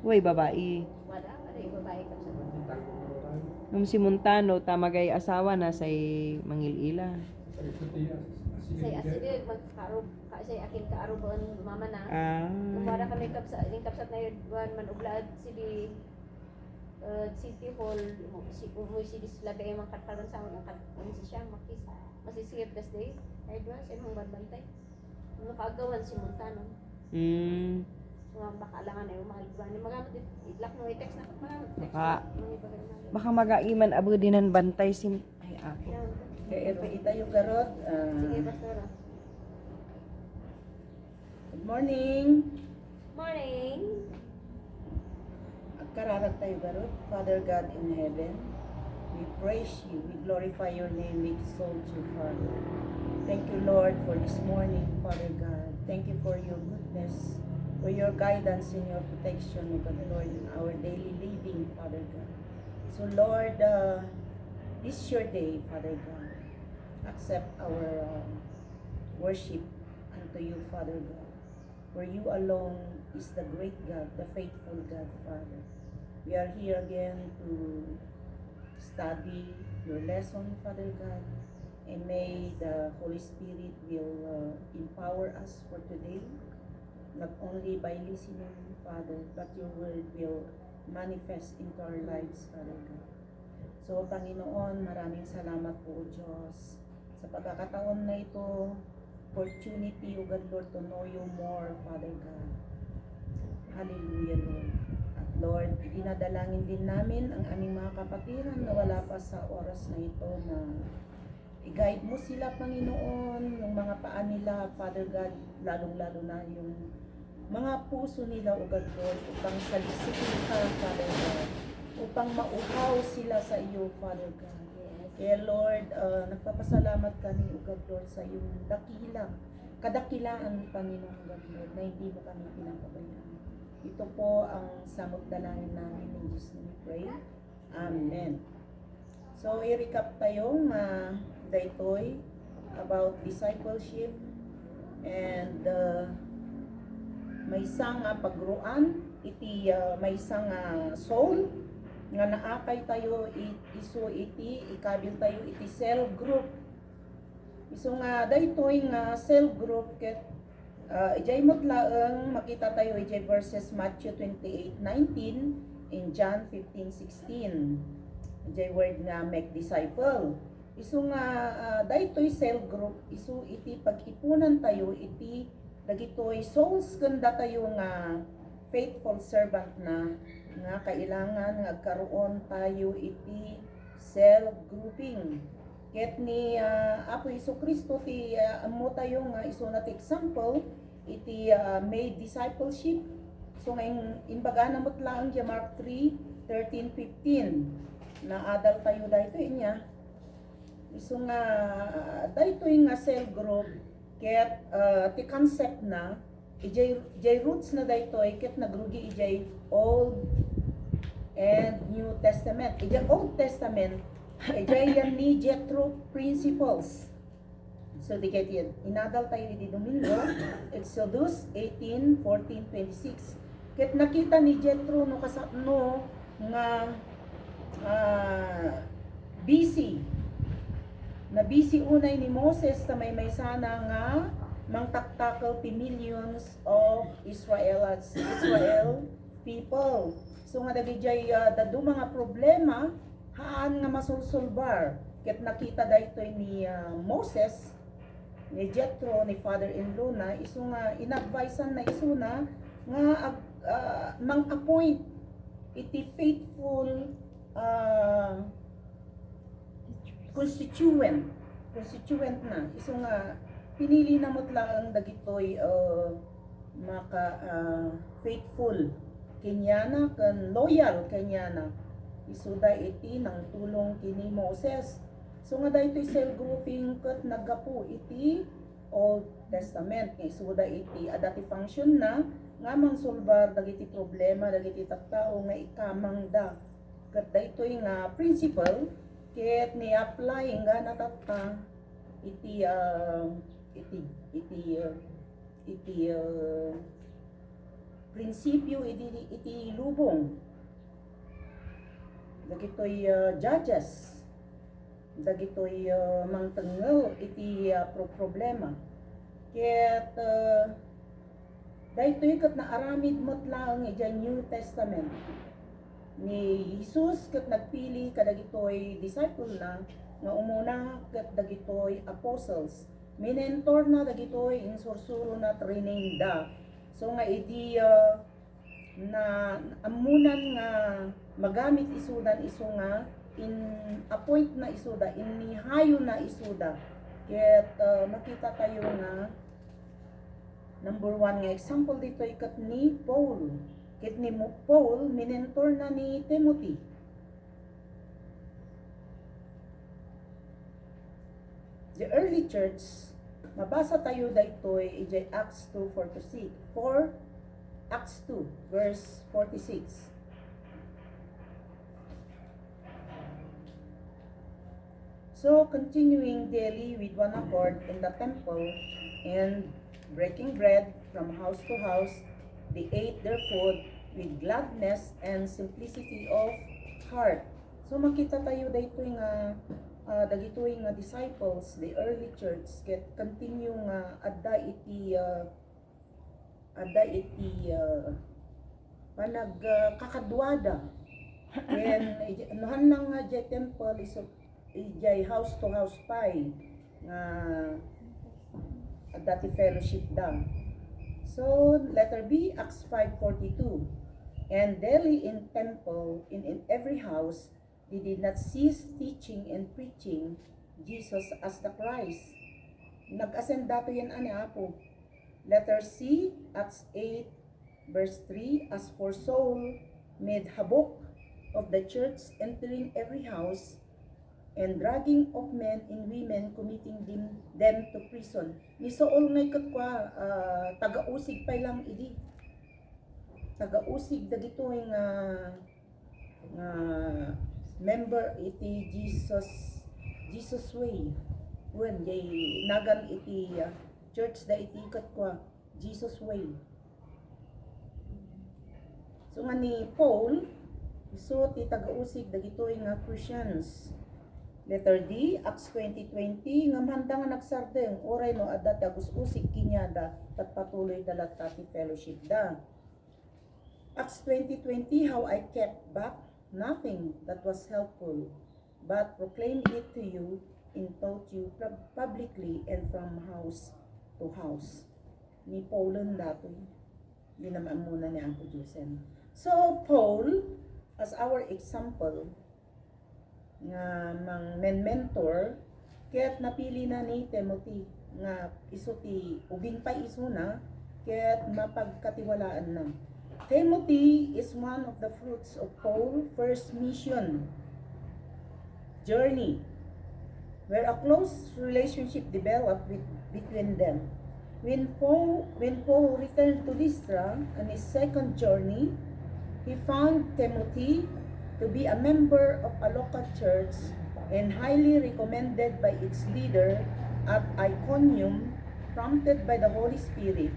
Uy, babae. Wala, yung babae ka sa Nung si Montano, tamagay asawa na say Mangilila. say asid magkarob kasi akin kaaruban mama na. Ah. Kumara kami kapsat na yun buwan man uglad si City Hall si sila kay mga katkaron sa ang si siya masisiyep das day ay doon sa imong bantay nakagawan si Montano so baka lang na yung mahal ni magamit itlak mo i-text na text Baka mag-aiman abo dinan bantay si ay ako. Pero itayo garot. Sige, Pastora. Good morning. Morning. Kararag tayo garot. Father God in heaven, we praise you, we glorify your name, we exalt you, Father. Thank you, Lord, for this morning, Father God. Thank you for your goodness, for your guidance and your protection, O God, Lord, in our daily living, Father God. So, Lord, this is your day, Father God. Accept our worship unto you, Father God. For you alone is the great God, the faithful God, Father. We are here again to study your lesson, Father God, and may the Holy Spirit will empower us for today, not only by listening, Father, but your word will manifest into our lives, Father God. So, Panginoon, maraming salamat po, Diyos, sa pagkakataon na ito, opportunity, O God, Lord, to know you more, Father God. Hallelujah, Lord. At Lord, dinadalangin din namin ang aming mga kapatiran na wala pa sa oras na ito na i-guide mo sila, Panginoon, yung mga paa nila, Father God, lalong-lalo na yung mga puso nila, O God, Lord, upang salisikin ka, Father God, upang mauhaw sila sa iyo, Father God. Kaya Lord, nagpapasalamat kami, O God, Lord, sa iyong kadakilaan, Panginoon, O God, Lord, na hindi mo kami pinapabayaan. Ito po ang samot dalangin namin in Jesus' name we pray. Amen. So, i-recap tayong daytoy about discipleship and may isang pagruan, iti may isang soul, nga naakay tayo iso iti ikabil tayo iti cell group iso nga daytoy nga cell group ket ijay mutlaeng makita tayo ijay verses Matthew 28:19 and John 15:16 ijay word nga make disciple iso nga daytoy cell group iso iti pag-ipunan tayo iti dagitoy souls kanda tayo nga faithful servant na nga kailangan nga agkaroon tayo iti cell grouping ket ni Apo Jesucristo ti amo tayo nga iso na ti example iti made discipleship so nga imbaga na mutlaang di Mark 3:13-15 na adal tayo dayto inya iso nga dayto nga cell group ket ti concept na ijay roots na daytoy ket nagrugi ijay Old and New Testament. Ijay Old Testament ijay yan ni Jethro principles. So di ket yan inadal tayo iti Domingo Exodus 18:14-26. Ket nakita ni Jethro no kasapno nga busy unay ni Moses ta may sana nga mangtaktakal ti millions of Israel people. So nga dagijay dadu mga problema haan nga masulsulbar ket nakita daytoy ni Moses ni Jethro ni father-in-law na isu nga inadvisean na isu na nga mang-appoint iti faithful constituent na isu nga pinili na mutlaang dagitoy maka faithful kenyana ken loyal kenyana isuda iti nang tulong kini Moses so nga daytoy cell grouping ket naggapu iti Old Testament isuda iti adati function na nga mangsulbar dagiti problema dagiti tattao nga ikamang da ket daytoy nga principle ket ni apply nga natatta iti prinsipyo iti lubong. Dagitoy judges. Dagitoy mangtengel iti problema. Ket daytoy ket naaramid met lang iti New Testament. Ni Jesus ket nagpili kadagitoy disciple na nga umuna ket dagitoy apostles. Minentor na dagitoy insursuro na training da. So nga idi na amunan nga magamit isudan isu nga in appoint na isuda, inihayo na isuda. Ket makita tayo nga number 1 nga example dito ikat ni Paul. Ket ni Paul minentor na ni Timothy. The early church, mabasa tayo daytoy ijay Acts 2:46. Acts 2 verse 46. So, continuing daily with one accord in the temple and breaking bread from house to house, they ate their food with gladness and simplicity of heart. So, makita tayo dito nga dagitoy nga disciples, the early church, get continue nga adda iti kakadwada. And anuhan lang nga jay temple is ijay house to house pie nga dati fellowship da. So letter B, Acts 5:42. And daily in temple in every house they did not cease teaching and preaching Jesus as the Christ. Nag-ascend dato yan apo. Letter C, Acts 8 verse 3. As for Saul made havoc of the church, entering every house and dragging of men and women, committing them to prison. Ni Saul ngay katwa taga-usig pa lang idi. Taga-usig dagito nga member iti Jesus way. When jay nagan iti church da iti katwa Jesus way. So nga ni Paul so ti taga-usig dagito nga Christians. Letter D, Acts 20:20, nga mahanda nga nagsardeng, oray no adat agus-usig kinyada, at patuloy dalat tati fellowship da. Acts 20:20, how I kept back nothing that was helpful, but proclaimed it to you and taught you publicly and from house to house. Ni Paulan datoy, di naman muna ni Uncle Jusen. So, Paul, as our example, nga mentor ket napili na ni Timothy nga isu ti ubing pa isu na ket mapagkatiwalaan na. Timothy is one of the fruits of Paul's first mission journey, where a close relationship developed between them. When Paul returned to Lystra on his second journey, he found Timothy to be a member of a local church and highly recommended by its leader at Iconium, prompted by the Holy Spirit.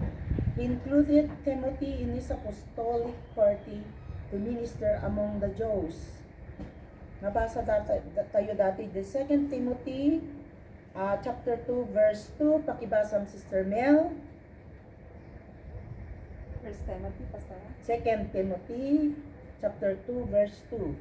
He included Timothy in his apostolic party to minister among the Jews. Nabasa tayo dati the 2 Timothy chapter 2 verse 2, pakibasang Sister Mel. 1 Timothy, Pastor. 2 Timothy chapter 2 verse 2.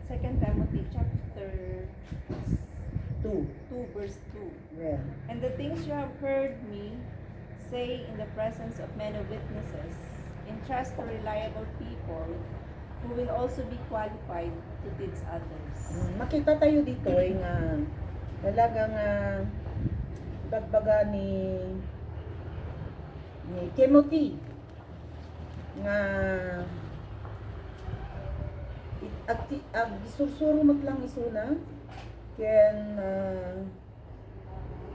Second Timothy chapter 2. 2 verse 2. Well, And the things you have heard me say in the presence of many witnesses, entrust to reliable people who will also be qualified to teach others. makita tayo dito nga talagang bagbaga ni Timothy nga ag sursuro mat lang isuna ken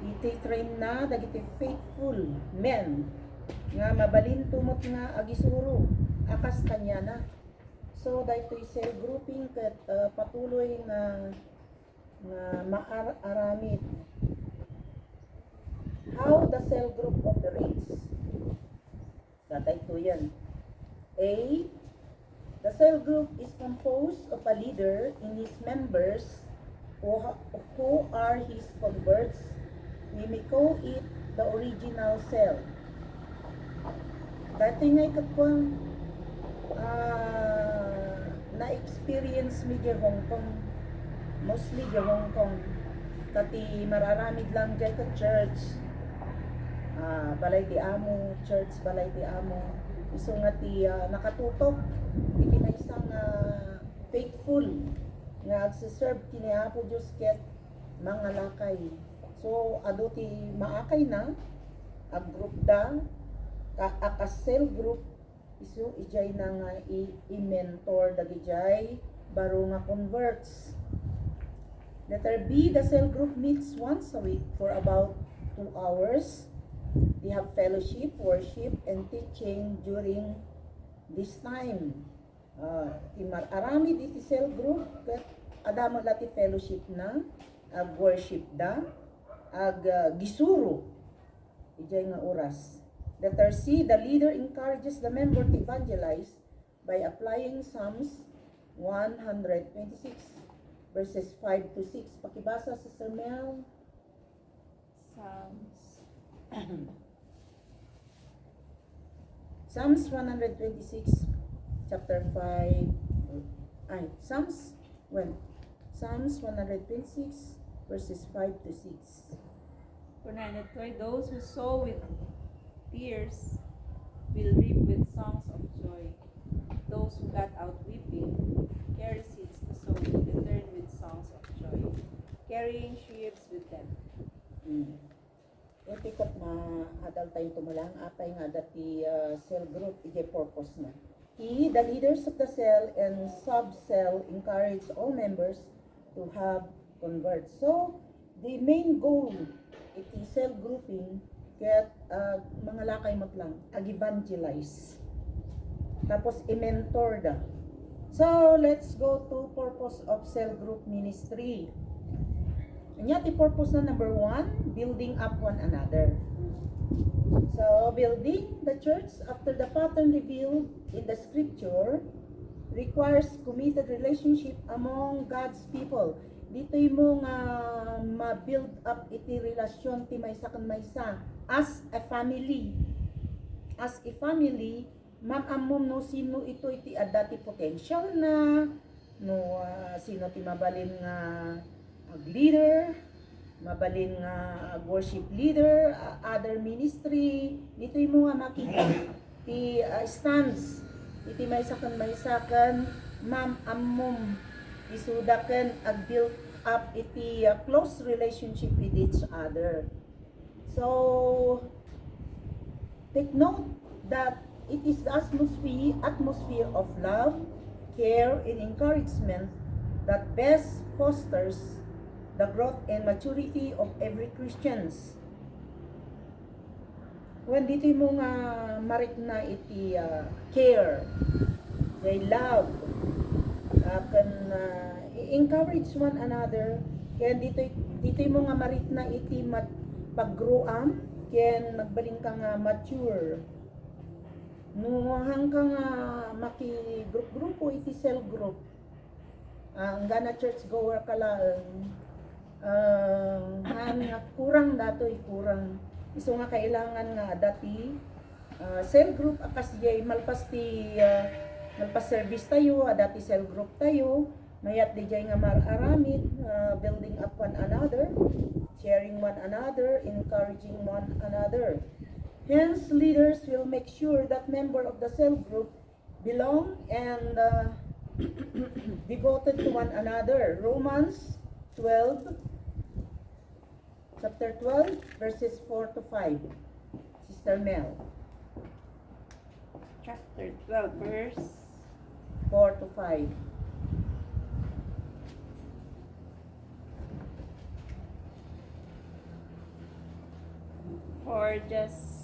iti-train na dagiti faithful men nga mabalin tumot nga agisuro akas kanya na. So daytoy cell grouping ket patuloy nga nga maaramid. How the cell group operates. Tatay ko yan. A. The cell group is composed of a leader and his members who are his converts. We may call it the original cell. Dati nga ikakwang na-experience mi di Hong Kong. Mostly di Hong Kong. Kati mararamid lang dyan ka church. Balay ti amo, church balay ti amo. Iso nga ti nakatutok. Iti may isang faithful nga agsiserve kini Apo Diyos ket mga lakay. So ado ti maakay na ag group da aka cell group iso ijay na nga i-mentor dagijay baro nga converts. Letter B, the cell group meets once a week for about 2 hours. They have fellowship, worship, and teaching during this time. Arami diti cell group ket adamo lati fellowship na ag worship da ag gisuro ijay nga oras. Letter C, the leader encourages the member to evangelize by applying Psalms 126 verses 5 to 6. Pakibasa sa Sir Mel. Psalms 126 chapter 5. Psalms 126 verses 5 to 6. Those who sow with tears will reap with songs of joy. Those who got out weeping carry seeds to sow, return with songs of joy, carrying sheaves with them. Iti kat na adal tayo tumulang apay nga dati cell group iti purpose na. The leaders of the cell and sub-cell encourage all members to have converts. So, the main goal iti cell grouping ket mga lakay matlang ag-evangelize. Tapos i-mentor da. So, let's go to purpose of cell group ministry. Anya ti purpose na number 1, building up one another. So, building the church after the pattern revealed in the scripture requires committed relationship among God's people. Dito mo nga ma-build up iti relasyon ti maysa kan maysa as a family. As a family, mamamom no sino ito iti adati potential na no sino ti mabalin nga leader, mabalin nga worship leader, other ministry. Dito mo nga makita ti stands iti maysakan mamamom isudaken ag build up iti close relationship with each other. So take note that it is the atmosphere of love, care, and encouragement that best fosters the growth and maturity of every Christians. When dito mo nga marik na iti care, they love, encourage one another, kaya dito mo nga marik na iti pag-grow up, kaya magbaling ka nga mature. No hanggang maki-grupo iti cell group. Ang gana church goer ka lang, kurang datoy kurang. Iso nga kailangan nga dati cell group akas jay malpas service tayo, dati cell group tayo, mayat di jay nga mararamid, building up one another, sharing one another, encouraging one another. Hence, leaders will make sure that member of the cell group belong and devoted to one another. Romans 12, chapter 12, verses 4 to 5. Sister Mel. Chapter 12, verse 4 to 5. For just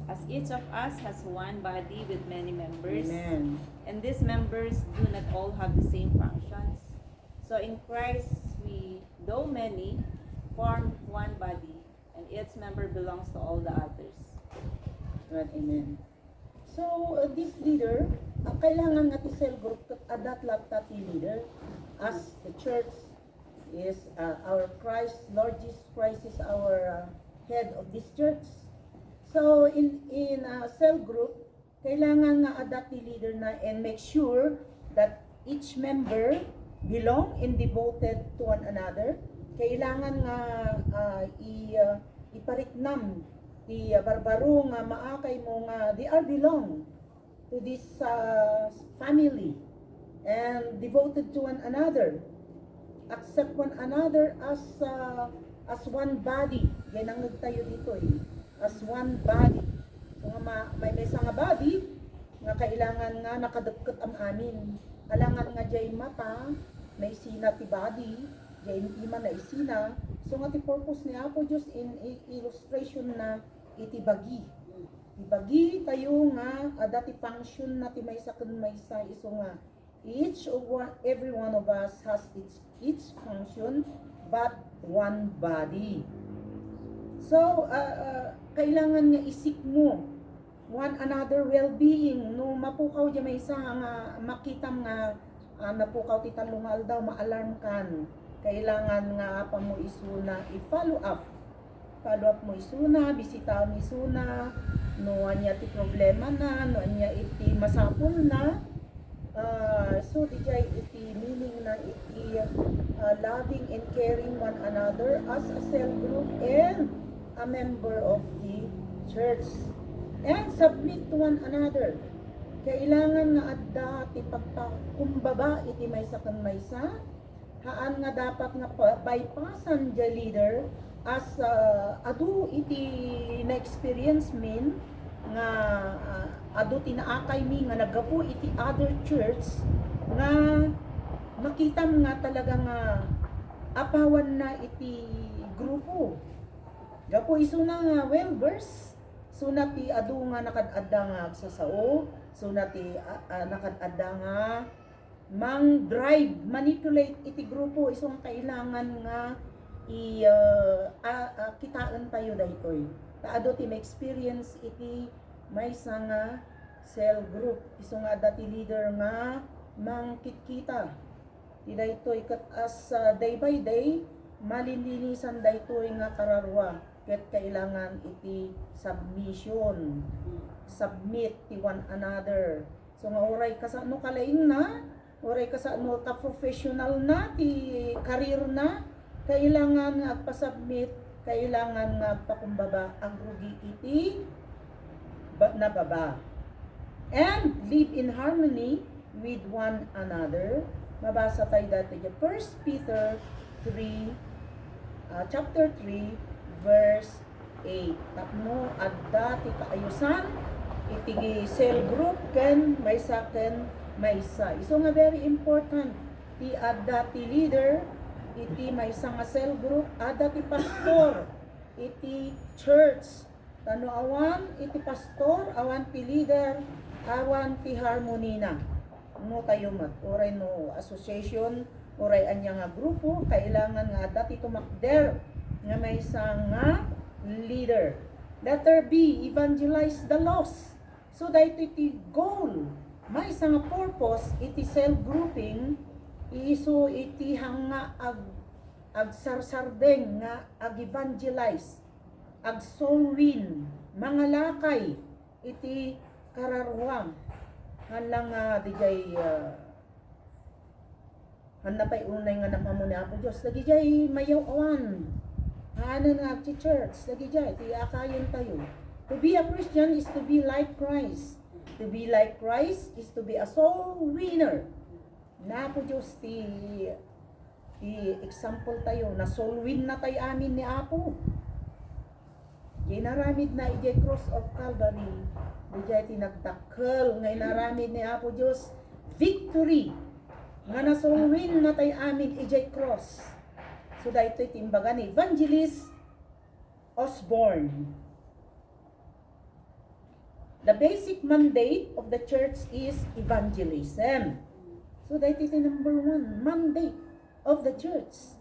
as each of us has one body with many members, Amen. and these members do not all have the same functions, so in Christ we though many, form one body, and each member belongs to all the others. Right, amen. So, this leader, kailangan nga ti cell group, adat lahat ti leader, as the church is our Christ, Lord Jesus Christ is our head of this church. So, in cell group, kailangan nga adat ti leader na and make sure that each member belong and devoted to one another. Kailangan nga ipariknam ti barbaro nga maakay mo nga they are belong to this family and devoted to one another, accept one another as one body. Yan ang nagtayo dito as one body. So nga may nga body nga kailangan nga nakadagkat ang amin. Alangan nga jay mata na isina ti body, jay ima na isina. So nga ti purpose ni Apo Diyos in illustration na iti bagi. Ibagi tayo nga dati function na ti maysa ken maysa iso nga every one of us has its function but one body. So kailangan nga isik mo one another well-being no mapukaw di maysa nga makita nga napukaw ti talungal daw ma-alarm kan. Kailangan nga pa mo isuna i-follow up mo isuna, bisita mo isuna, no anya ti problema na, no anya iti masapol na. So dijay iti meaning na iti loving and caring one another as a cell group and a member of the church. And submit to one another. Kailangan nga adda ti pagpakumbaba iti maysa ken maysa. Haan nga dapat nga bypassan the leader as adu iti na-experience min nga adu tinaakay mi nga nagapu iti other church nga makita nga talaga nga apawan na iti grupo. Gapo iso na nga well-versed. So ti adu nga nakadadda nga agsasao, so ti nakadadda nga mang drive, manipulate iti grupo isong kailangan nga kitaan tayo daytoy. Taado ti ma-experience iti maysa nga cell group. Iso nga dati leader nga mangkitkita. Ti daytoy ket as day by day malinlinisan daytoy nga kararwa. Ket kailangan iti submission. Submit ti one another. So nga oray kasano kalaing na, oray kasano ka professional na ti career na, kailangan nga agpasubmit, kailangan nga agpakumbaba ang rugi iti nababa. And live in harmony with one another. Mabasa tayo dati sa 1 Peter 3, chapter 3, verse 8. Tapno adda ti kaayusan iti cell group ken maysa ken maysa. Iso nga very important ti adda ti leader iti maysa nga cell group, adda ti pastor iti church. Tano awan iti pastor, awan ti leader, awan ti harmony na. No tayo mat oray no association, oray anya nga grupo, kailangan nga adda ti tumakder nga maysa nga leader. Letter B, evangelize the lost. So dahito iti goal, maysa nga purpose iti cell grouping, iso iti hanga agsarsardeng nga ag-evangelize, ag-soul win, mga lakay iti kararwang. Halang dijay hanapay unay nga napamuni Apo Diyos, dagijay mayaw awan. Ano nga ti church, dagijay ti akayon tayo. To be a Christian is to be like Christ. To be like Christ is to be a soul winner. Na po Diyos ti example tayo na soul win na tayo amin ni Apo. Ginaramid na ijay cross of Calvary. Ijay tinagtakal ngay naramid ni Apo Diyos victory. Nga na soul win na tayo amin ijay cross. So dahito timbaga ni Evangelist Osborne. The basic mandate of the church is evangelism. So that is the number one mandate of the church.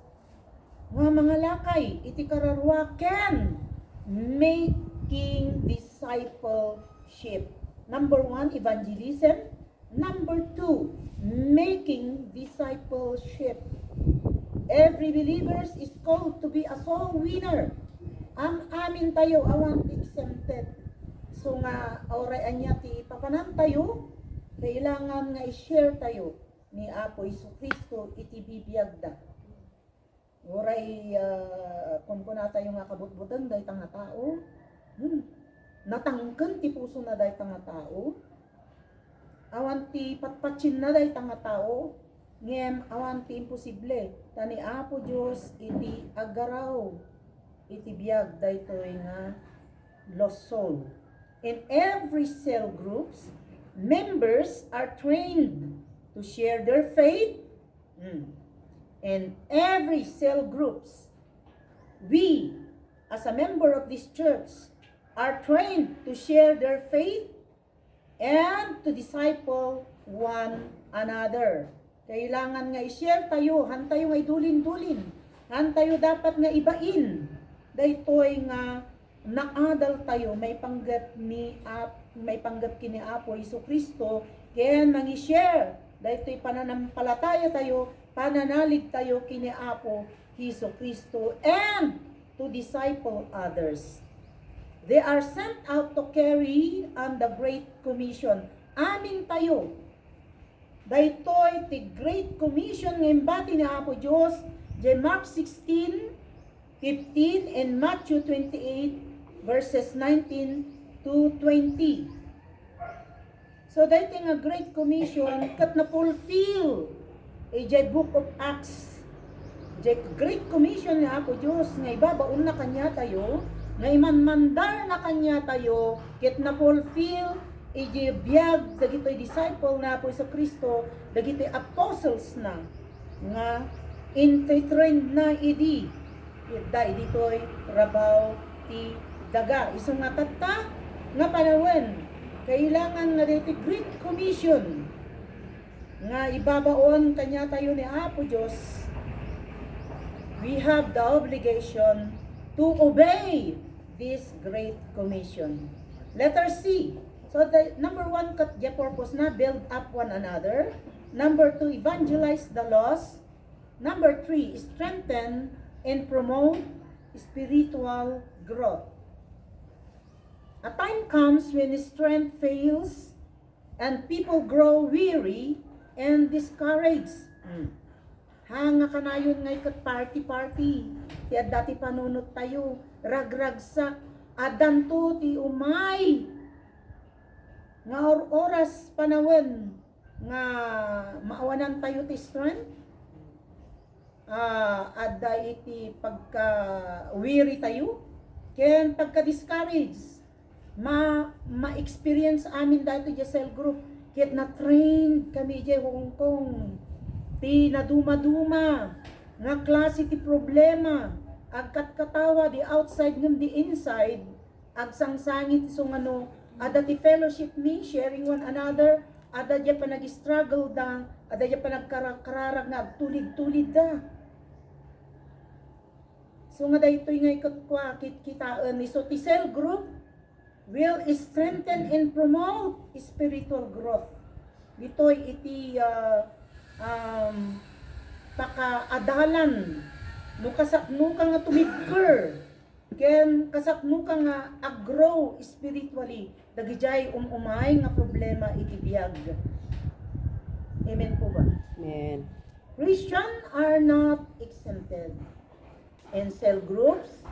nga mga lakay iti kararwaken making discipleship. Number 1, evangelism. Number 2, making discipleship. Every believer is called to be a soul winner. Ang amin tayo awan exempted. So nga oray anya ti papanan tayo, kailangan nga i-share tayo ni Apo Jesucristo iti bibiyagda. Oray kung tayo nga kabutbutan dahi nga tao, natangken ti puso na dahi nga tao. Awan ti patpatsin na dahi nga tao, ngem awan ti imposible. Tani Apo Dios iti agaraw iti biyag daytoy nga lost soul. In every cell groups, members are trained to share their faith. In every cell groups, we as a member of this church are trained to share their faith and to disciple one another. Kailangan nga i-share tayo, han tayo nga idulin-dulin, han tayo dapat nga ibain. Daytoy nga naadal tayo, may panggap kini Apo Jesucristo, ken mangi-share. Daytoy pananampalataya tayo, pananalig tayo kini Apo Jesucristo, and to disciple others. They are sent out to carry on the Great Commission. Amin tayo. Daytoy ti Great Commission nga imbati ni Apo Dios, Mark 16:15 and Matthew 28 verses 19 to 20. So daytoy nga Great Commission kat na fulfill jay Book of Acts. Jay Great Commission ni Apo Dios nga ibabaon na kanya tayo, nga imanmandar na kanya tayo, ket na fulfill iji biyag dagitoy disciple na Apo Jesucristo, dagitoy apostles na nga intrained na idi ditoy rabaw ti daga iso nga tatta nga panawin kailangan nga dito Great Commission nga ibabaon kanya tayo ni Apo Dios. We have the obligation to obey this Great Commission. Letter C. So the number 1 kat the purpose na build up one another. Number 2, evangelize the lost. Number 3, strengthen and promote spiritual growth. A time comes when strength fails and people grow weary and discouraged. Hanga kanayon ngay kat party. Ti dati panunot tayo, ragragsak, adanto ti umay. Nga oras panawin nga maawanan tayo ti strength. Adda iti pagka weary tayo, ken pagka discouraged, ma-experience amin dati di cell group, ket na train kami di Hong Kong, ti naduma-duma, nga klase ti problema, agkat katawa di outside ngem di inside, agsangsangit so ngano, ada ti fellowship me, sharing one another, ada di pa nag-struggle da, ada di pa nagkararag nga agtulid-tulid da. So nga daytoy nga ikatwa kitaan ni so ti cell group will strengthen and promote spiritual growth. Ditoy iti pakaadalan no kasakno ka nga tumigker ken kasakno ka nga aggrow spiritually dagijay umay nga problema iti biag. Amen po ba? Amen. Christians are not exempted. In cell groups,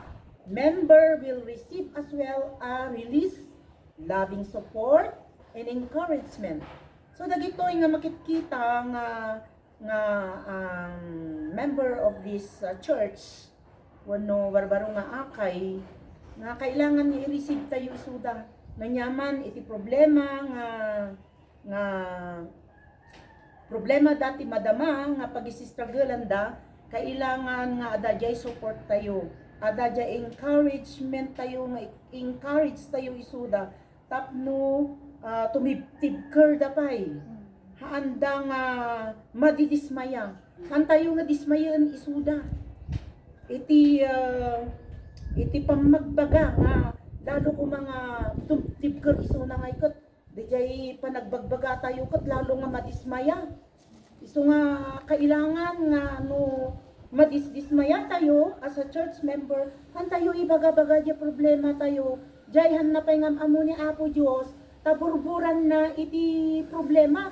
member will receive as well a release, loving support, and encouragement. So dagitoy nga makikita nga member of this church wano barbaro nga akay nga kailangan ni i-receive tayo isuda nanyaman iti problema nga problema dati madama nga pag-isistrugglean da kailangan nga adajay support tayo, adajay encouragement tayo, nga encourage tayo isuda tapno tumibtibker dapay haanda nga madidismaya han tayo nga dismayan isuda iti pamagbaga nga lalo ko mga tibker iso na nga ikot dijay panagbagbaga tayo kat lalo nga madismaya iso nga kailangan nga no madismaya tayo as a church member han tayo ibaga-baga di problema tayo jayhan na pay ngam amo ni Apo Dios taburburan na iti problema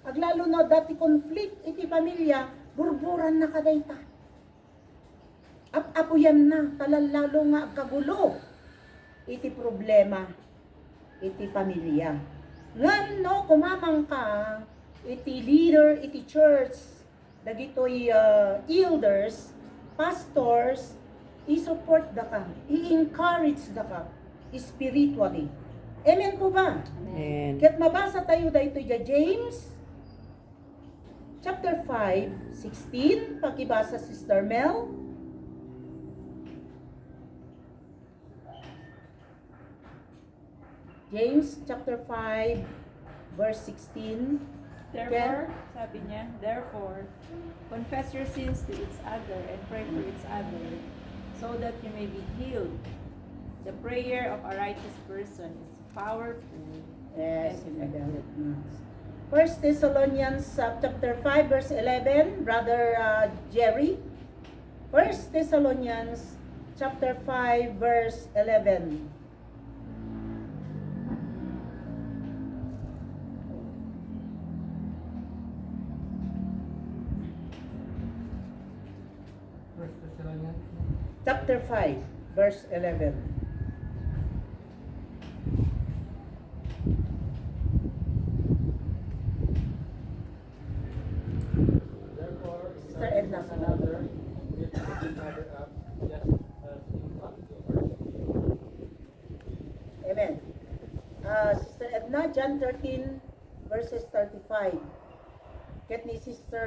aglalo no dati conflict iti pamilya burburan na kadayta apuyan na talalalo nga kagulo iti problema iti pamilya ngan no kumamang ka iti leader iti church dagitoy elders pastors i-support da ka i-encourage da ka spiritually amen po ba And ket mabasa tayo dayto ja James chapter 5:16 pakibasa Sister Mel. James chapter 5 verse 16. Therefore, sabi niya, therefore, confess your sins to each other and pray for each other, so that you may be healed. The prayer of a righteous person is powerful. Yes, and effective. First Thessalonians chapter 5 verse 11, Brother Jerry. First Thessalonians chapter 5 verse 11. First Thessalonians. Chapter 5 verse 11. Therefore, Sister Edna, one another, lift one another up, just as you ought to worship. Amen. Sister Edna, John 13 verses 35. Get ni Sister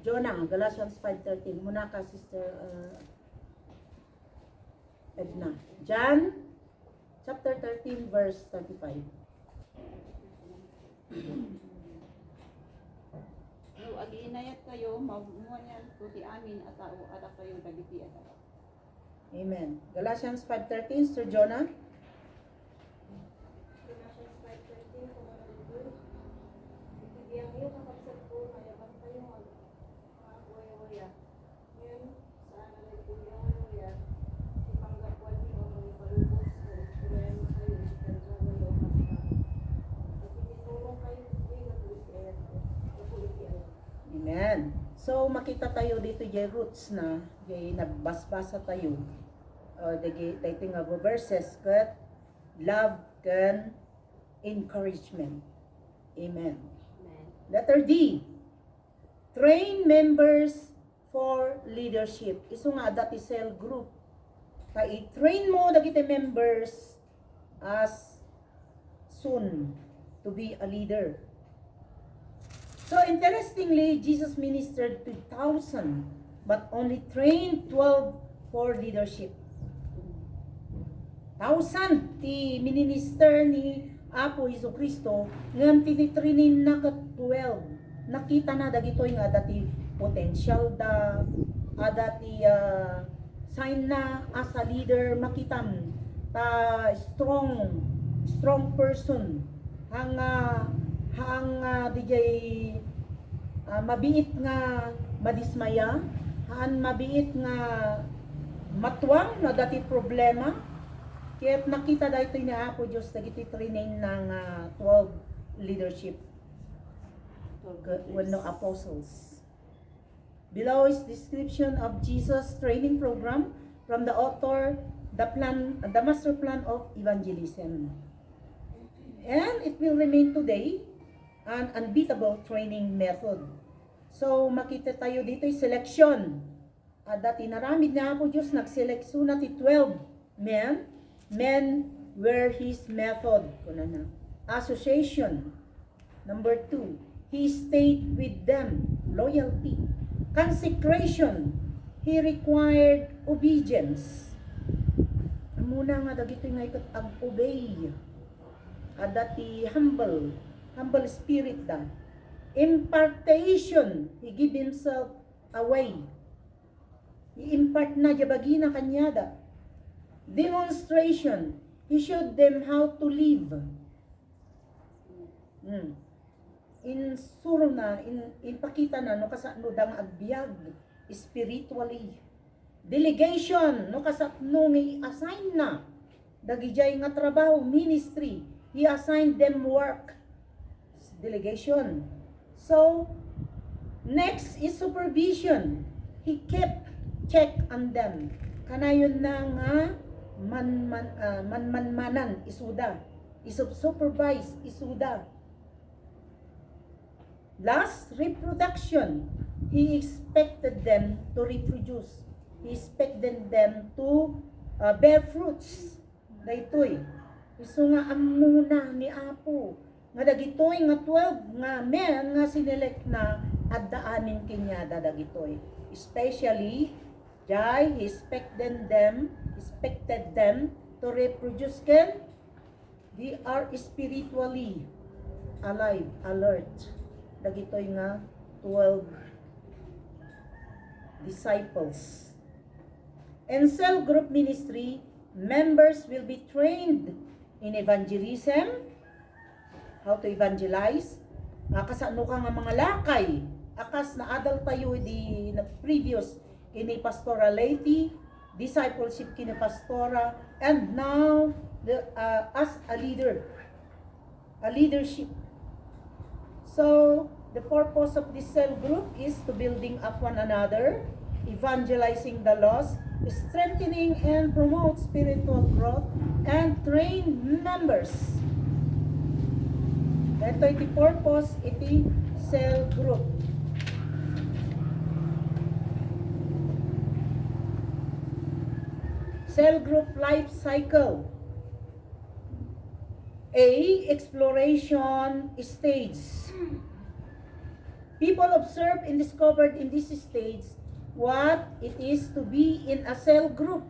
Jonah, Galatians 5:13. Muna ka, Sister Edna. John chapter 13 verse 35. No, agi inayat kayo, mabuhayan kuti amin at tao at kayo dagiti at tao. Amen. Galatians 5:13, Sister Jonah. Galatians 5:13 kung ano ito. Ibigyan niyo kakabsat ko, mayaman kayo mga waya-waya. Ngayon, saan na rin po yung waya, ipanggapuan niyo ang mga palubos ko, kurayan mo kayo, ikandrawayo kapsa. At tinitulong kayo, hindi na po itiayat ko. Amen. So makita tayo dito jay roots na jay nagbasbasa tayo. Dito nga verses kat love can encouragement. Amen. Amen. Letter D. Train members for leadership. Isu nga dati cell group. I-train mo dagiti members as soon to be a leader. So interestingly, Jesus ministered to 1,000 but only trained 12 for leadership. 1,000 ti minister ni Apo Hesus Kristo ngam tinitrinin na kat 12. Nakita na dagitoy nga dati potential da dati sign na as a leader makitam ta strong person hang DJ mabiit nga madismaya haan mabiit nga matwang na dati problema kaya nakita dahito ni Apo Diyos dagiti training ng 12 leadership when no apostles. Below is description of Jesus training program from the author, the master plan of evangelism. And it will remain today an unbeatable training method. So makita tayo dito yung selection. Dati naramid na ako Diyos, nagselekso na ti 12 men. Men were his method. Association. Number 2, he stayed with them. Loyalty. Consecration. He required obedience. Muna nga dagito nga ikot ag-obey. Dati humble spirit da. Impartation, he give himself away. I-impart na jabagi na kanyada. Demonstration, he showed them how to live. In suro na, in pakita na, no kasano dang agbiag, spiritually. Delegation, no kasano i-assign na, dagijay nga trabaho, ministry, he assigned them work. Delegation. So, next is supervision. He kept check on them. Kanayon na nga manmanan isuda. Supervise isuda. Last, reproduction. He expected them to reproduce. He expected them to bear fruits. Daytoy. Isu nga amuna ni Apo. Nga dagitoy nga 12 nga men nga sinelect na at daanin kinyada dagitoy. Especially Jai, he expected them to reproduce ken. They are spiritually alive, alert. Dagitoy nga 12 disciples. In cell group ministry, members will be trained in evangelism, how to evangelize, kasano ka nga mga lakay, akas na adult tayo di na previous kini Pastora Lady, discipleship kini Pastora, and now as a leadership. So, the purpose of this cell group is to building up one another, evangelizing the lost, strengthening and promote spiritual growth, and train members. Ito iti purpose iti cell group. Cell group life cycle. A. Exploration stage. People observe and discovered in this stage what it is to be in a cell group.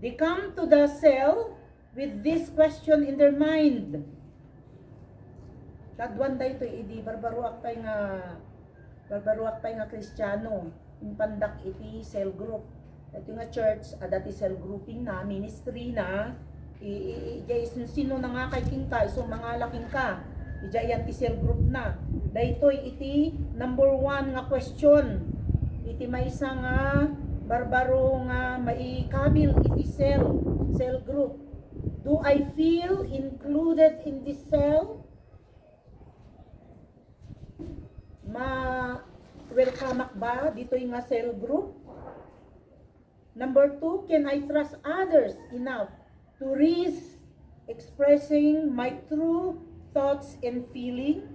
They come to the cell with this question in their mind. Kadwan da ito, idi barbaruak pay nga Kristiyano, in pandak iti cell group. Ito nga church, dati cell grouping na, ministry na, sino na nga kay king ka, so mga laking ka, ijayan ti cell group na. Daytoy iti number 1 nga question, iti may isa nga barbaro nga maikabil iti cell group. Do I feel included in this cell? Welcome ba dito yung nga cell group? Number 2, can I trust others enough to risk expressing my true thoughts and feeling?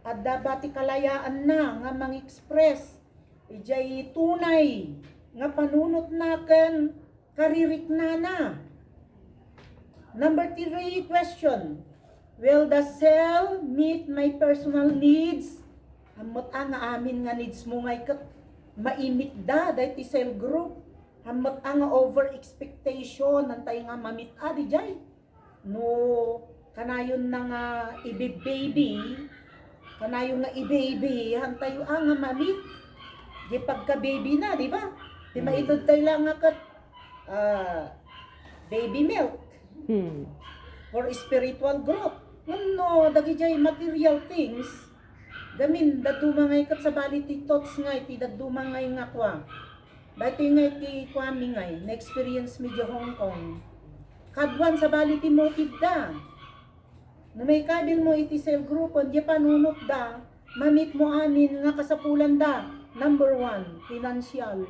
At dapat kalayaan na nga mang-express ijay tunay nga panunot naken karirik na. Number 3 question, will the cell meet my personal needs? Hamot nga amin nga needs mo ngay maimit da dahil cell group. Hamot nga over expectation nantay nga mamit di jay. No kanayon na nga baby, kanayon nga i-baby, hantayo nga mamit. Di pagka baby na, di ba? Di maitod tayo lang nga kat baby milk. For spiritual growth. No, dagi jay material things. Gamin, dadumangay kat sa bali ti thoughts nga, iti dadumangay nga kwa. Dati nga iti kwami nga, na-experience medyo Hong Kong. Kadwan sa bali ti motive da. Na may kabil mo iti cell group, di panunot da, mamit mo amin nga kasapulan da. Number 1, financial.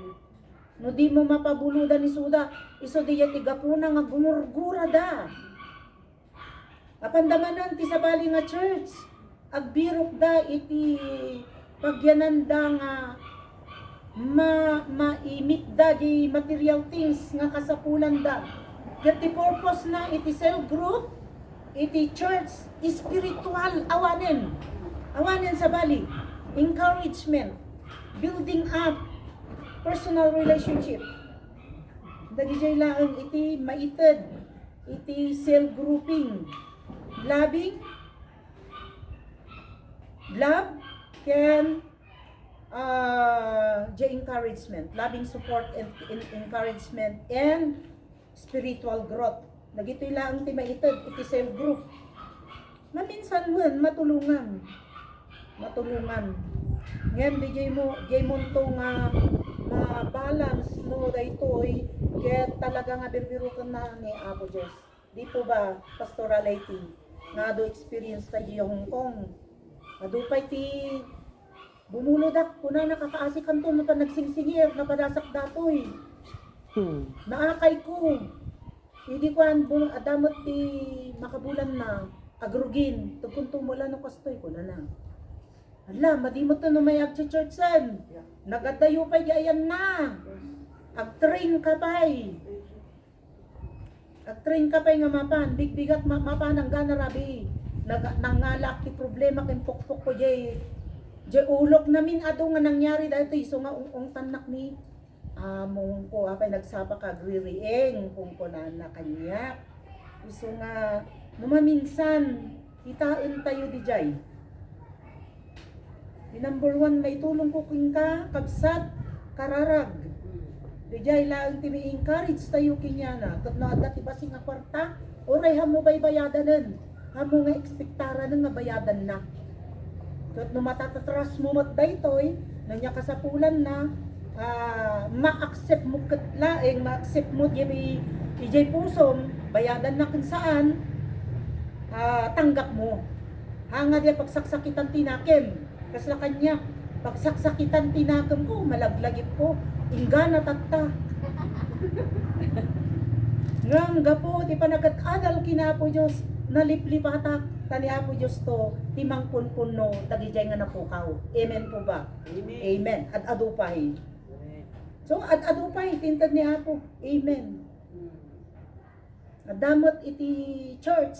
No di mo mapabuludan ni Suda, iso di ya tigapuna nga gumurgura da. Apandamanan ti sa bali nga church, agbirok da iti pagyanan da nga maimit da di material things nga kasapulan da. Kati purpose na iti cell group, iti church, spiritual awanen sa bali, encouragement, building up personal relationship. Dagijay laang iti maited, iti cell grouping, loving, love can the encouragement, loving support and encouragement and spiritual growth. Nagitoy lang ti maitid iti cell group. Maminsan wen matulungan. Ngem di jay mo to nga balance no daytoy ket talaga nga birbiro ken na ni Apo Dios. Di po ba pastorality nga do experience sa Hong Kong. Adupay ti bumulodak kuna nakakaasi kanto na pa nagsingsingir na padasak datoy. Naakay ko. Hindi ko adamot ti makabulan na agrugin. Tugkuntong wala no kastoy ko na. Ala, madimot na may agcha-churchan. Nagadayo pa ayan na. Ag-train ka pa'y. Ag-train ka pa'y nga mapan. Bigbigat mapan ang gana rabi. Nangalak ti problema kin pokpok ko jay. Jay ulok namin ado nga nangyari dahil ito iso nga ung tanak ni mong ko apay nagsapa ka gririeng kung ko na kanya. Iso nga numaminsan itaan tayo di jay. Di number 1 may tulong ko king ka kabsat kararag. Di jay lang ti mi encourage tayo kinyana. Kat na dati basing nga kwarta oray hamo bay bayadanen. Hamo nga ekspektara nga bayadan na. Kat no matatatras mo mat daytoy nanya kasapulan na ma-accept mo katlaeng ma-accept mo ijay pusom bayadan na kung saan tanggap mo hanga dia pagsaksakitan tinakem kasla kanya pagsaksakitan tinakem ko malaglagip ko ingana tatta ngam gapo ti panagat-adal kinapo Dios naliplipatak tani Apo Dios to timang punpuno dagijay nga napukaw. Amen po ba? Amen. At adupay. So at adupay tintad ni Apo. Amen. Adamot iti church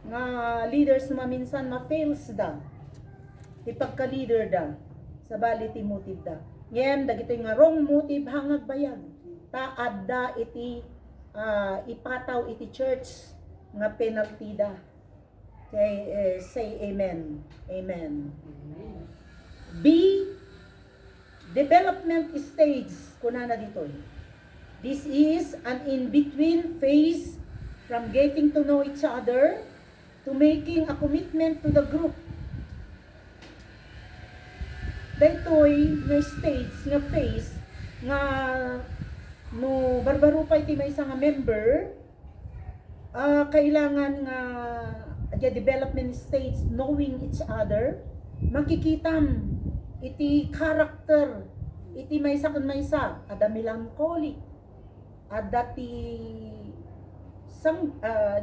nga leaders na minsan ma-fails da. Ipagka-leader da sa bali ti motive da. Ngem dagitoy nga wrong motive hangag bayag. Ta adda iti ipataw iti church nga penalty da. Say amen. Amen. B, development stage kunana ditoy. This is an in-between phase from getting to know each other to making a commitment to the group. Daytoy nga stage, nga phase nga no barbaro pa iti may isa nga member kailangan nga the development stage knowing each other makikitam iti character iti maysa kun maysa ada melancholic ada ti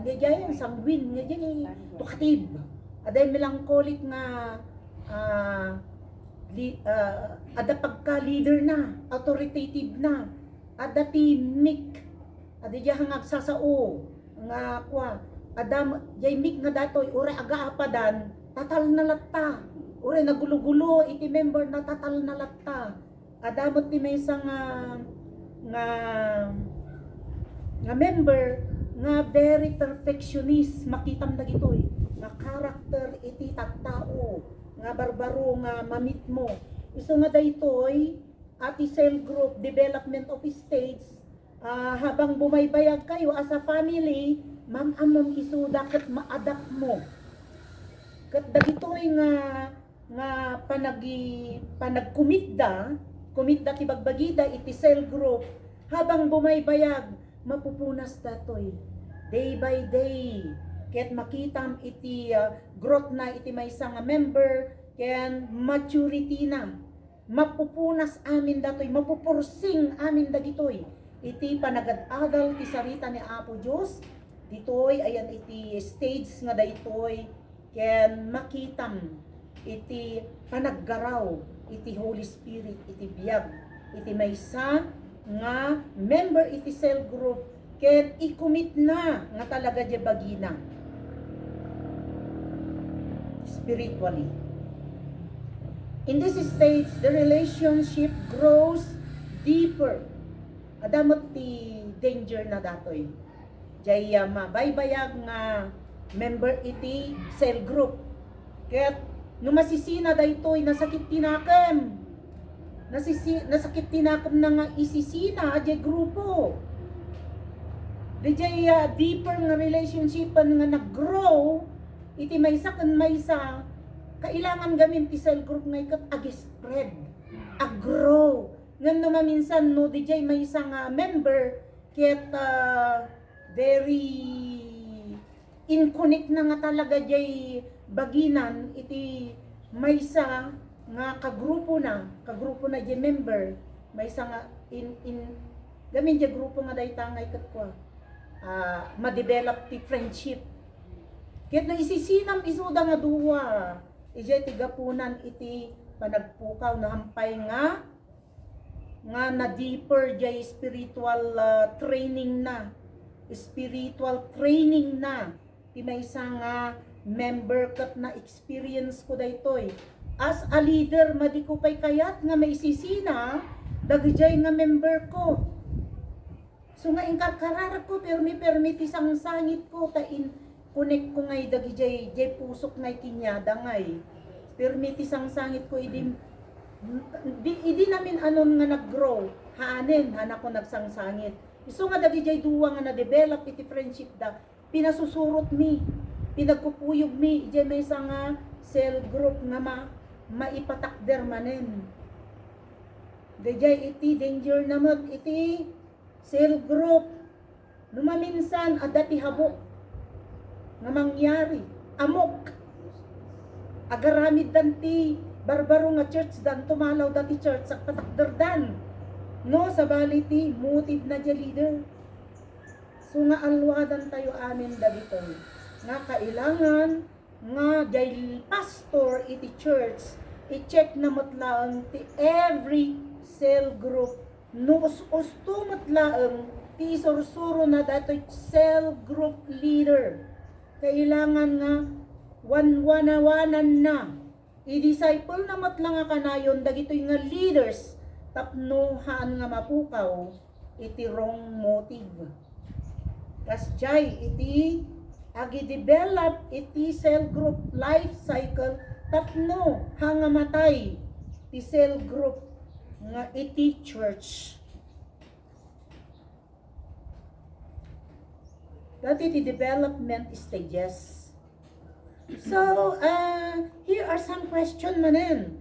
ngayon sanguine ngayon talkative ada melancholic nga ada pagka leader na authoritative na ada ti meek ada diya hangag sasao nga kwa adam jay mik nga datoy ore aga apadan tatal na latta ore nagulo-gulo iti member na tatal na latta adamot ti may isang nga member nga very perfectionist makitam dagitoy nga character iti tattao nga barbaro nga mamit mo iso nga daytoy ati cell group development of stage habang bumaybayag kayo as a family mam-amam isu dapat ma-adapt mo. Kat dagitoy nga panagkumita ti bagbagida iti cell group habang bumaybayag mapupunas datoy day by day ket makitam iti growth na iti maysa nga member ken maturity na mapupunas amin datoy mapupursing amin dagitoy iti panagad-adal ti sarita ni Apo Dios ditoy ayan iti stage nga daytoy ken makitam iti panaggaraw iti Holy Spirit iti biyag iti maysa nga member iti cell group ken i-commit na nga talaga di bagina spiritually. In this stage the relationship grows deeper. Adamot ti danger na datoy. Jay mabaybayag nga member iti cell group. Ket no masisina daytoy nasakit tinakam. Nasakit tinakam na nga isisina adya grupo. Dijay deeper nga relationship nga nag-grow, iti maysa kan maysa, kailangan gamin ti cell group nga ikat ag-spread, ag-grow. Ngam no maminsan no dijay maysa nga member ket very in connect na nga talaga jay baginan iti maysa nga kagrupo na jay member, maysa nga in gamin jay grupo nga dayta nga ikat kwa ma-develop ti friendship. Ket na isisinam isuda nga duwa, ijay tigapunan iti panagpukaw na hampay nga na deeper jay spiritual training na. Spiritual training na. Ti maysa nga member kat na experience ko daytoy. As a leader, madi ko pay kayat nga maisisina, dagijay nga member ko. So nga inkarkararap ko, permi ti sangit ko, ta in connect ko ngay dagijay jay pusok ngay kinyada ngay. Permi ti sangit ko, idi namin anon nga nag-grow, haanin, hanak ko nagsangsangit. So nga dagijay duwa nga na-develop iti friendship da, pinasusurot mi, pinagpupuyog mi, ijay may nga cell group nga maipatakder manen. Dajay iti danger naman iti cell group. Numaminsan adati habok nga mangyari, amok. Agaramid danti barbaro nga church dan tumalaw dati church sa patakder dan. No sa baliti motive na jay leader. So nga alwadan tayo amin dagito. Nga kailangan nga jay pastor iti church i-check na matlaang ti every cell group. No usto matlaang ti sursuro na datoy cell group leader. Kailangan nga one-one-awanan na. I-disciple na matlang nga kanayon dagitoy nga leaders tapno haan nga mapukaw iti wrong motive. Kas jay iti agi-develop iti cell group life cycle tapno hanga matay ti cell group nga iti church. Dati ti development stages. So, here are some questions manen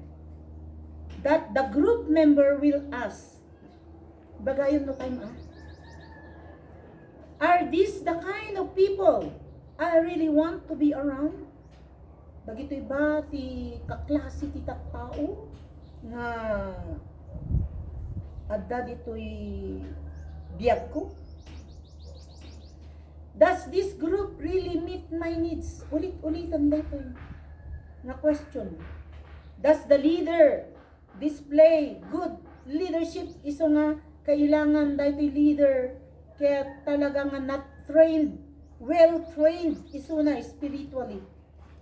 that the group member will ask. Bagayon no time Are these the kind of people I really want to be around? Dagitoy ba ti kaklase ti tattao nga adda ditoy biyag ko? Does this group really meet my needs? Ulit-ulitan ba ito nga question. Does the leader display good leadership? Iso nga kailangan dito leader kaya talaga nga not trained, well trained iso na spiritually.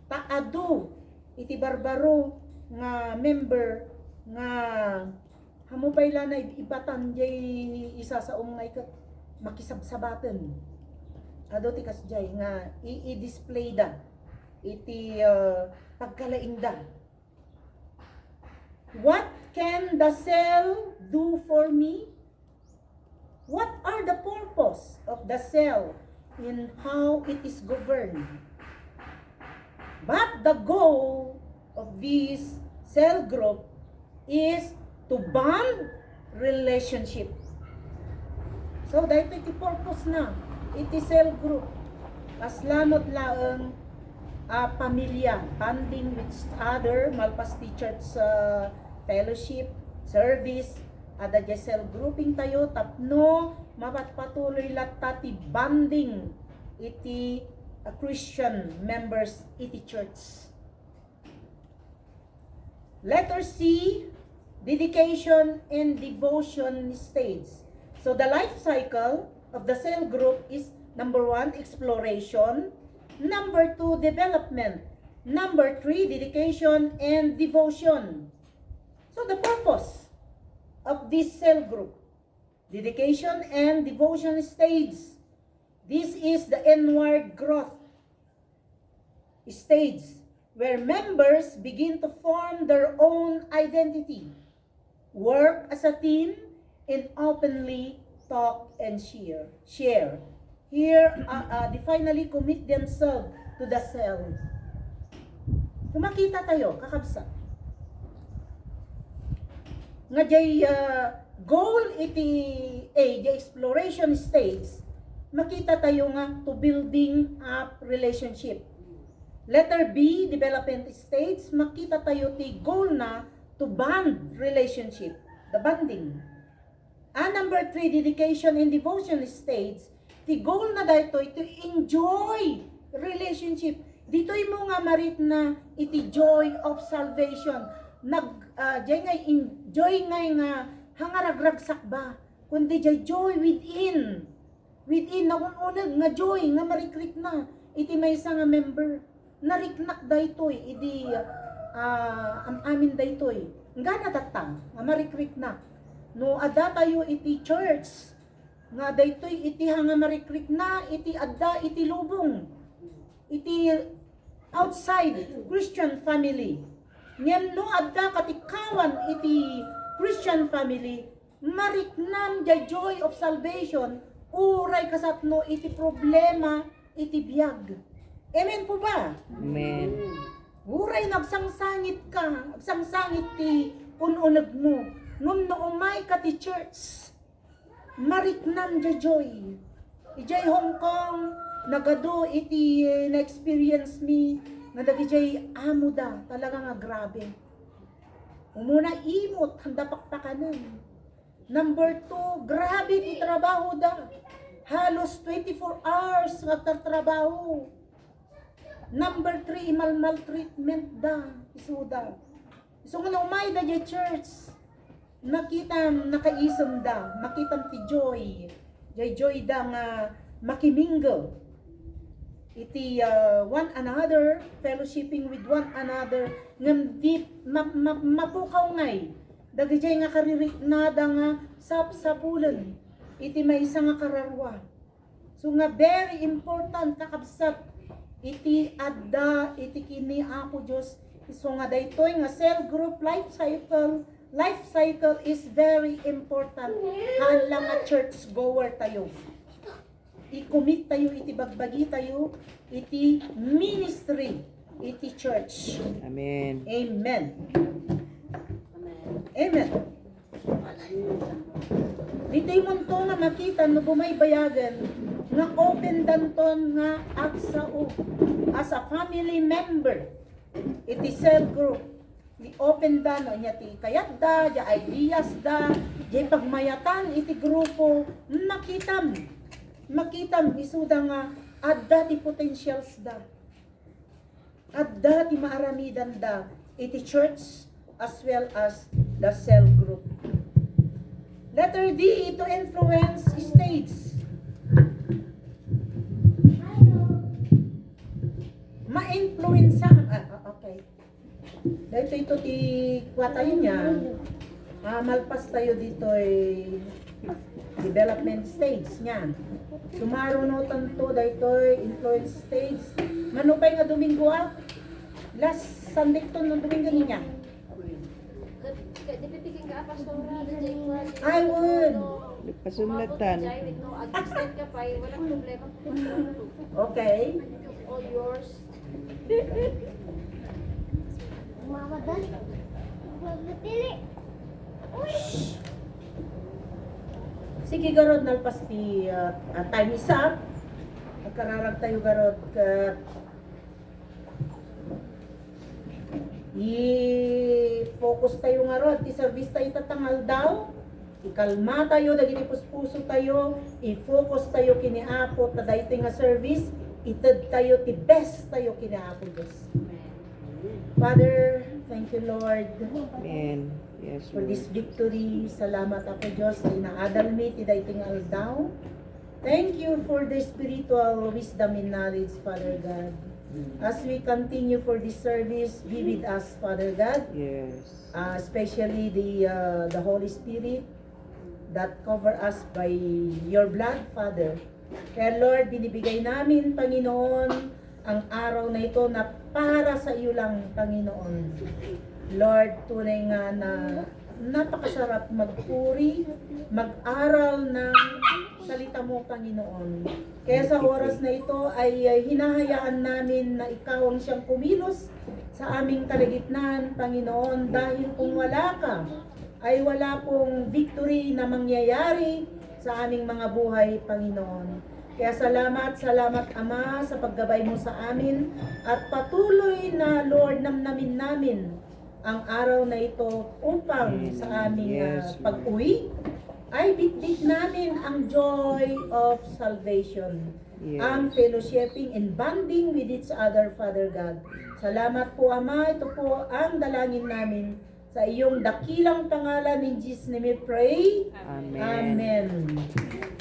Taado iti barbaro nga member nga hamupay la na ibatan jay isa sa nga ikat makisabsabaten. Ado ti kasjay nga i-display da iti pagkalaing da. What can the cell do for me? What are the purpose of the cell in how it is governed? But the goal of this cell group is to bond relationship. So dahil iti purpose na iti cell group, aslamot laeng pamilya, bonding with other, malpas ti church fellowship, service, ada di cell grouping tayo, tapno, mapatpatuloy latta ti bonding iti Christian members iti church. Letter C, dedication and devotion stage. So the life cycle of the cell group is number 1, exploration, number 2, development, number 3, dedication and devotion. So the purpose of this cell group, dedication and devotion stage. This is the inward growth stage. where members begin to form their own identity, work as a team, and openly talk and share. Here, they finally commit themselves to the self. Kung makita tayo, kakabsa. Nga jay goal iti the exploration stage, makita tayo nga to building up relationship. Letter B, development stage, makita tayo ti goal na to bond relationship, the bonding. Number 3, dedication and devotion stage, ti goal na dito to enjoy relationship. Dito'y mo nga marit na iti joy of salvation. Jay nga enjoy nga hangaragragsak ba, kundi jay joy within naununag nga joy nga marikrik na iti may isa nga member nariknak daytoy idi amin daytoy nga natatang nga marikrik na no adda tayo iti church nga daytoy iti nga marikrik na iti adda iti lubong iti outside Christian family ngem no adda katikawan iti Christian family mariknam the joy of salvation uray kasatno iti problema iti biyag. Amen po ba? Amen. Uray nagsangsangit ka, nagsangsangit ti ununag mo. Ngum no umay ka ti church, mariknam the joy. Ijay Hong Kong, nagado iti na-experience me, nga dagijay amo da, talaga nga grabe. Umuna imot, handa pakpakanan. Number 2, grabe ti trabaho da. Halos 24 hours nagtatrabaho. Number 3, maltreatment da. Isuda. So nga umay da di church. Nakitam, nakaisam da. Makitam ti joy. Joy da nga makimingle. Iti one another, fellowshipping with one another. Ngam di mapukaw ngay. Dagijay nga kariritnada nga sapsapulan. Iti may isa nga kararwa. So nga very important kakabsat. Iti adda, iti kini ako Diyos. So nga daytoy nga cell group life cycle. Life cycle is very important. Hala nga church goer tayo. I-commit tayo, iti bagbagi tayo, iti ministry, iti church. Amen. Amen. Amen. Dito'y munto nga makita no bumaybayagan nga open danton nga agsao as a family member iti cell group ni open dan no nya ti kayat da ja ideas da ja pagmayatan iti grupo makitam isuda nga adda ti potentials da adda ti maaramidan da iti church as well as the cell group. Letter D, to influence states. Ma-influence okay. Dito ito ti kwatayo niya. Malpas tayo dito development stage niya. Sumarunotan to dito influence stage. Manupay nga Domingo last Sunday to ng Domingo niya. Dipipigin ka, pastora, dajay ko. I would. Pasunlatan. No, assistant ka pa, walang problema. Okay. All yours. Mama dan. Magpili. Uy. Sige garod nalpas ti time is up. Kararag tayo garod ka i-focus tayo nga rod, i-service tayo tatangal daw, ikalma tayo, dagiti puspuso tayo, i-focus tayo kiniapot, na dahito nga service, itad tayo, ti best tayo kiniapot. Father, thank you Lord. Amen. Yes, For Lord. this victory, salamat ako Diyos, na inaadal mi, ti dahito nga aldaw. Thank you for the spiritual wisdom and knowledge, Father God. As we continue for this service, be with us, Father God. Yes. Especially the Holy Spirit that cover us by your blood, Father. Kaya Lord, binibigay namin, Panginoon, ang araw na ito na para sa iyo lang, Panginoon. Lord, tunay nga na napakasarap magpuri, mag-aral ng salita mo, Panginoon. Kaya sa oras na ito ay hinahayaan namin na ikaw ang siyang kumilos sa aming kalagitnaan, Panginoon, dahil kung wala ka, ay wala pong victory na mangyayari sa aming mga buhay, Panginoon. Kaya salamat Ama sa paggabay mo sa amin at patuloy na Lord namnamin namin ang araw na ito upang sa aming Yes, Lord. pag-uwi ay bitbit namin ang joy of salvation. Yes. Ang fellowshipping and bonding with each other, Father God. Salamat po Ama, ito po ang dalangin namin sa iyong dakilang pangalan in Jesus' name we pray. Amen. Amen.